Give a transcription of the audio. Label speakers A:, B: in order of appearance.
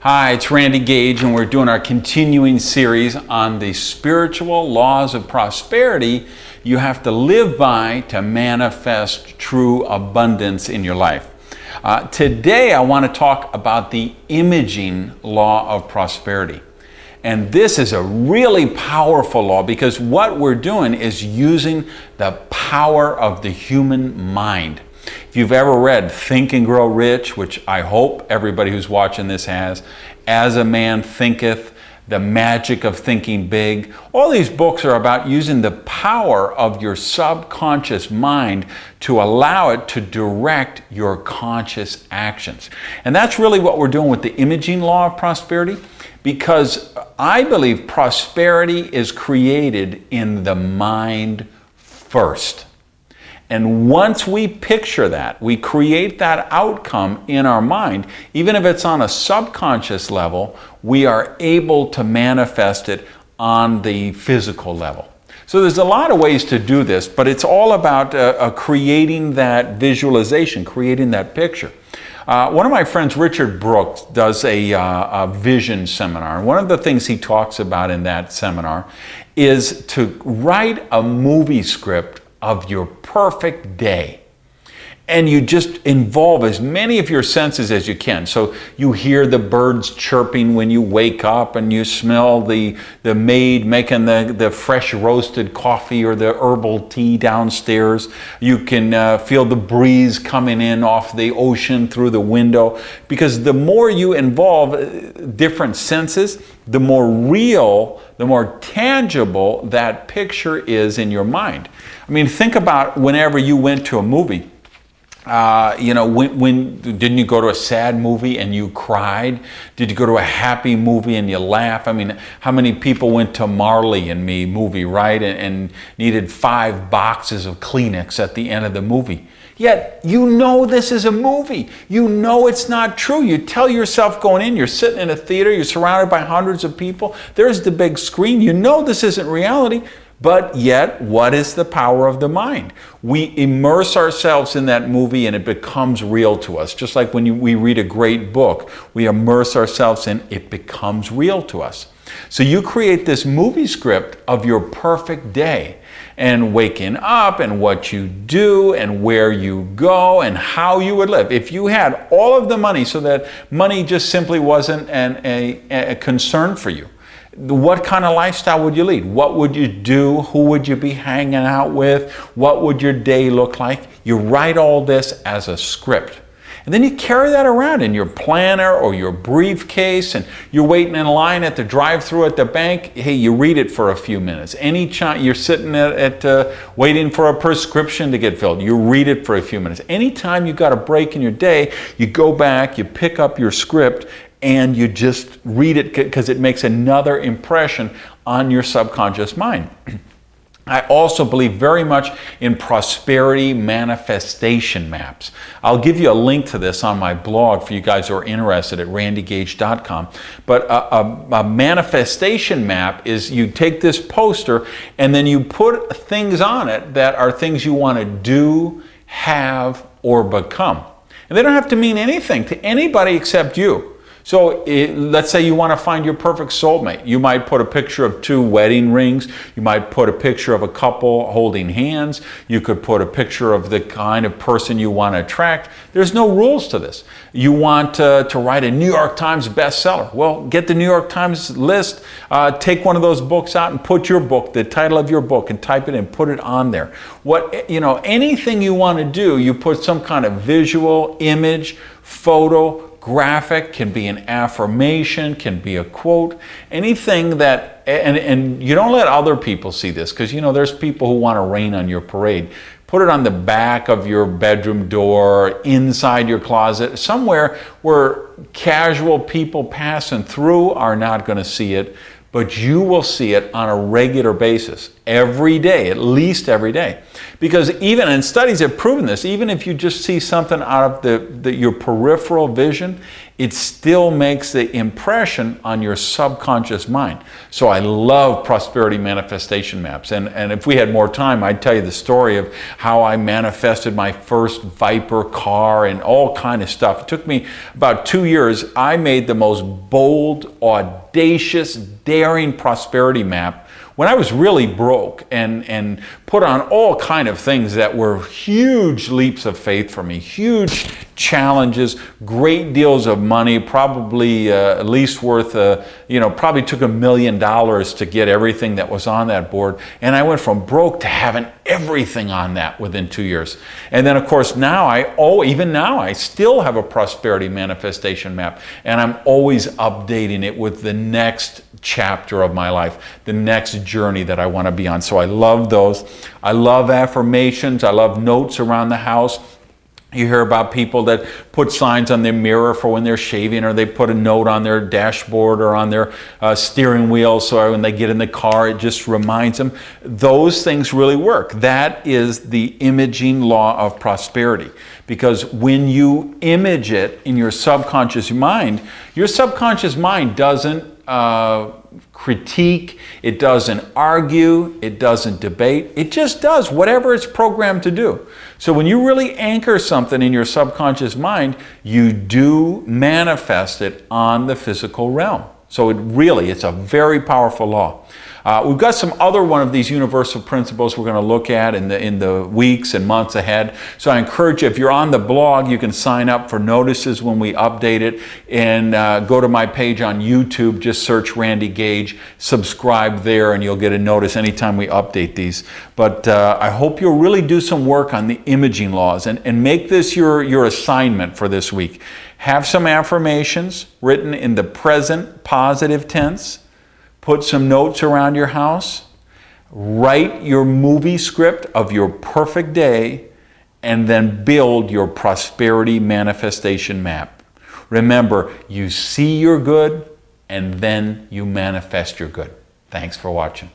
A: Hi, it's Randy Gage, and we're doing our continuing series on the spiritual laws of prosperity you have to live by to manifest true abundance in your life. Today, I want to talk about the imaging law of prosperity. And this is a really powerful law because what we're doing is using the power of the human mind. If you've ever read Think and Grow Rich, which I hope everybody who's watching this has, As a Man Thinketh, The Magic of Thinking Big, all these books are about using the power of your subconscious mind to allow it to direct your conscious actions. And that's really what we're doing with the imaging law of prosperity, because I believe prosperity is created in the mind first. And once we picture that, we create that outcome in our mind, even if it's on a subconscious level, we are able to manifest it on the physical level. So there's a lot of ways to do this, but it's all about creating that visualization, creating that picture. One of my friends, Richard Brooks, does a vision seminar. And one of the things he talks about in that seminar is to write a movie script of your perfect day. And you just involve as many of your senses as you can. So you hear the birds chirping when you wake up, and you smell the maid making the fresh roasted coffee or the herbal tea downstairs. You can feel the breeze coming in off the ocean through the window. Because the more you involve different senses, the more real, the more tangible that picture is in your mind. I mean, think about whenever you went to a movie. Didn't you go to a sad movie and you cried? Did you go to a happy movie and you laugh? I mean, how many people went to Marley and Me movie, right? And needed 5 boxes of Kleenex at the end of the movie. Yet, you know this is a movie. You know it's not true. You tell yourself going in, you're sitting in a theater, you're surrounded by hundreds of people. There's the big screen. You know this isn't reality. But yet, what is the power of the mind? We immerse ourselves in that movie and it becomes real to us. Just like when we read a great book, we immerse ourselves in it becomes real to us. So you create this movie script of your perfect day and waking up and what you do and where you go and how you would live. If you had all of the money so that money just simply wasn't a concern for you, what kind of lifestyle would you lead? What would you do? Who would you be hanging out with? What would your day look like? You write all this as a script. And then you carry that around in your planner or your briefcase, and you're waiting in line at the drive-thru at the bank. Hey, you read it for a few minutes. Anytime you're sitting waiting for a prescription to get filled, you read it for a few minutes. Anytime you got a break in your day, you go back, you pick up your script, and you just read it because it makes another impression on your subconscious mind. I also believe very much in prosperity manifestation maps. I'll give you a link to this on my blog for you guys who are interested at randygage.com. But a manifestation map is you take this poster and then you put things on it that are things you want to do, have, or become. And they don't have to mean anything to anybody except you. So let's say you want to find your perfect soulmate. You might put a picture of 2 wedding rings. You might put a picture of a couple holding hands. You could put a picture of the kind of person you want to attract. There's no rules to this. You want to write a New York Times bestseller. Well, get the New York Times list, take one of those books out and put your book, the title of your book, and type it in, put it on there. Anything you want to do, you put some kind of visual, image, photo, graphic, can be an affirmation, can be a quote, anything that, and you don't let other people see this because there's people who want to rain on your parade. Put it on the back of your bedroom door, inside your closet, somewhere where casual people passing through are not going to see it, but you will see it on a regular basis. every day, at least every day. Because even, and studies have proven this, even if you just see something out of your peripheral vision, it still makes the impression on your subconscious mind. So I love prosperity manifestation maps. And if we had more time, I'd tell you the story of how I manifested my first Viper car and all kind of stuff. It took me about 2 years. I made the most bold, audacious, daring prosperity map when I was really broke, and put on all kind of things that were huge leaps of faith for me, huge challenges, great deals of money, probably at least worth, probably took $1 million to get everything that was on that board. And I went from broke to having everything on that within 2 years. And then of course now even now I still have a prosperity manifestation map, and I'm always updating it with the next chapter of my life, the next journey that I want to be on. So I love those. I love affirmations. I love notes around the house. You hear about people that put signs on their mirror for when they're shaving, or they put a note on their dashboard or on their steering wheel, so when they get in the car it just reminds them. Those things really work. That is the imaging law of prosperity, because when you image it in your subconscious mind doesn't critique, it doesn't argue, it doesn't debate, it just does whatever it's programmed to do. So when you really anchor something in your subconscious mind, you do manifest it on the physical realm. So it's a very powerful law. We've got some other one of these universal principles we're going to look at in the weeks and months ahead. So I encourage you, if you're on the blog, you can sign up for notices when we update it, and go to my page on YouTube, just search Randy Gage, subscribe there, and you'll get a notice anytime we update these. But I hope you'll really do some work on the imaging laws, and make this your assignment for this week. Have some affirmations written in the present positive tense. Put some notes around your house. Write your movie script of your perfect day, and then build your prosperity manifestation map. Remember, you see your good, and then you manifest your good. Thanks for watching.